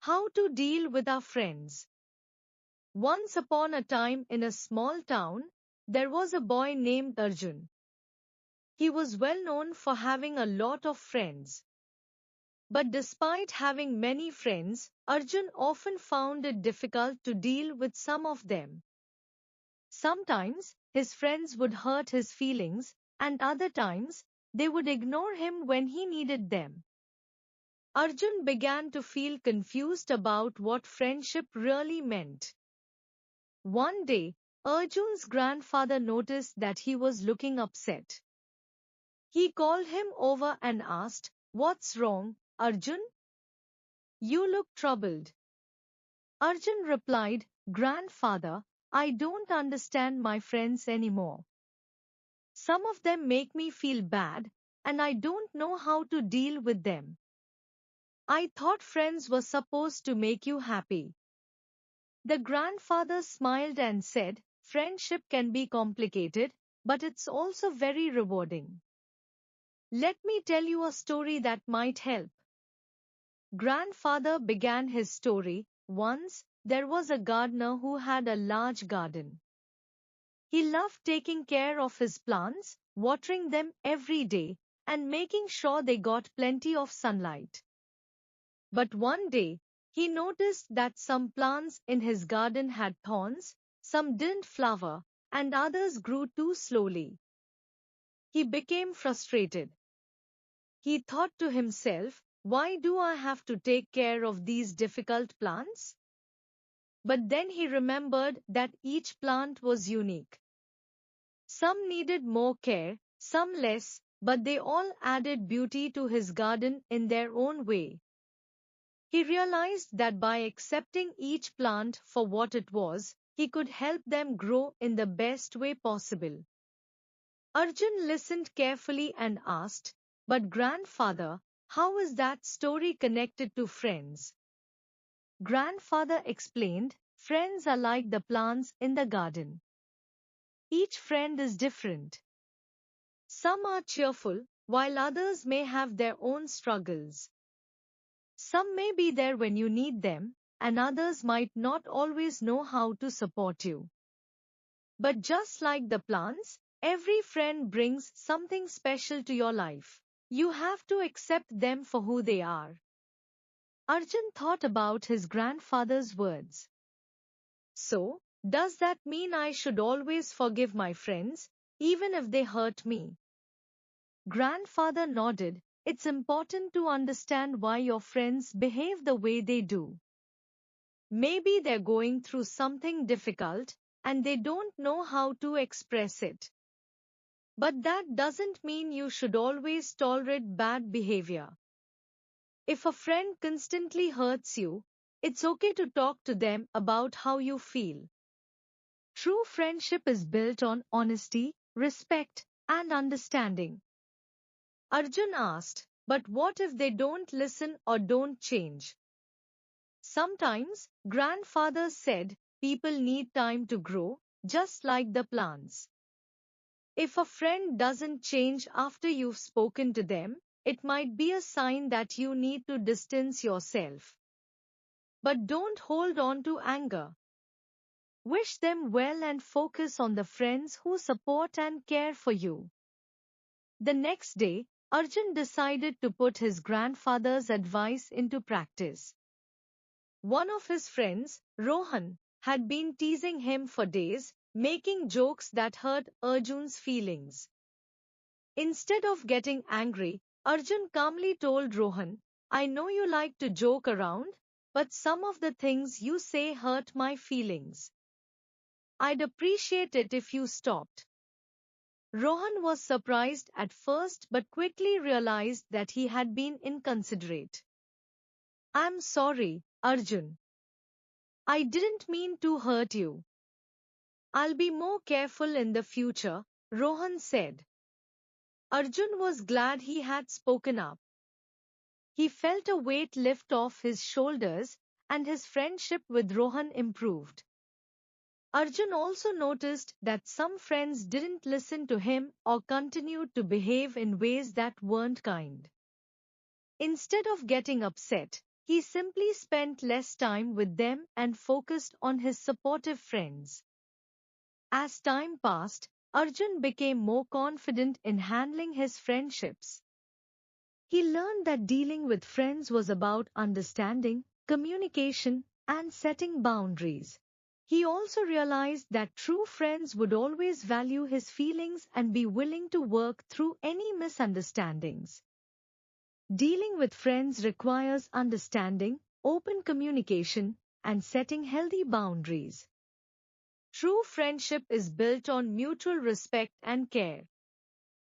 How to deal with our friends. Once upon a time in a small town, there was a boy named Arjun. He was well known for having a lot of friends. But despite having many friends, Arjun often found it difficult to deal with some of them. Sometimes his friends would hurt his feelings, and other times they would ignore him when he needed them. Arjun began to feel confused about what friendship really meant. One day, Arjun's grandfather noticed that he was looking upset. He called him over and asked, "What's wrong, Arjun? You look troubled." Arjun replied, "Grandfather, I don't understand my friends anymore. Some of them make me feel bad, and I don't know how to deal with them. I thought friends were supposed to make you happy." The grandfather smiled and said, "Friendship can be complicated, but it's also very rewarding. Let me tell you a story that might help." Grandfather began his story. Once, there was a gardener who had a large garden. He loved taking care of his plants, watering them every day, and making sure they got plenty of sunlight. But one day, he noticed that some plants in his garden had thorns, some didn't flower, and others grew too slowly. He became frustrated. He thought to himself, "Why do I have to take care of these difficult plants?" But then he remembered that each plant was unique. Some needed more care, some less, but they all added beauty to his garden in their own way. He realized that by accepting each plant for what it was, he could help them grow in the best way possible. Arjun listened carefully and asked, "But grandfather, how is that story connected to friends?" Grandfather explained, "Friends are like the plants in the garden. Each friend is different. Some are cheerful, while others may have their own struggles. Some may be there when you need them, and others might not always know how to support you. But just like the plants, every friend brings something special to your life. You have to accept them for who they are." Arjun thought about his grandfather's words. So, does that mean I should always forgive my friends, even if they hurt me? Grandfather nodded. It's important to understand why your friends behave the way they do. Maybe they're going through something difficult, and they don't know how to express it. But that doesn't mean you should always tolerate bad behavior. If a friend constantly hurts you, it's okay to talk to them about how you feel. True friendship is built on honesty, respect, and understanding. Arjun asked, "But what if they don't listen or don't change?" Sometimes, grandfather said, people need time to grow, just like the plants. If a friend doesn't change after you've spoken to them, it might be a sign that you need to distance yourself. But don't hold on to anger. Wish them well and focus on the friends who support and care for you. The next day, Arjun decided to put his grandfather's advice into practice. One of his friends, Rohan, had been teasing him for days, making jokes that hurt Arjun's feelings. Instead of getting angry, Arjun calmly told Rohan, "I know you like to joke around, but some of the things you say hurt my feelings. I'd appreciate it if you stopped." Rohan was surprised at first but quickly realized that he had been inconsiderate. "I'm sorry, Arjun. I didn't mean to hurt you. I'll be more careful in the future," Rohan said. Arjun was glad he had spoken up. He felt a weight lift off his shoulders, and his friendship with Rohan improved. Arjun also noticed that some friends didn't listen to him or continued to behave in ways that weren't kind. Instead of getting upset, He simply spent less time with them and focused on his supportive friends. As time passed, Arjun became more confident in handling his friendships. He learned that dealing with friends was about understanding, communication, and setting boundaries. He also realized that true friends would always value his feelings and be willing to work through any misunderstandings. Dealing with friends requires understanding, open communication, and setting healthy boundaries. True friendship is built on mutual respect and care.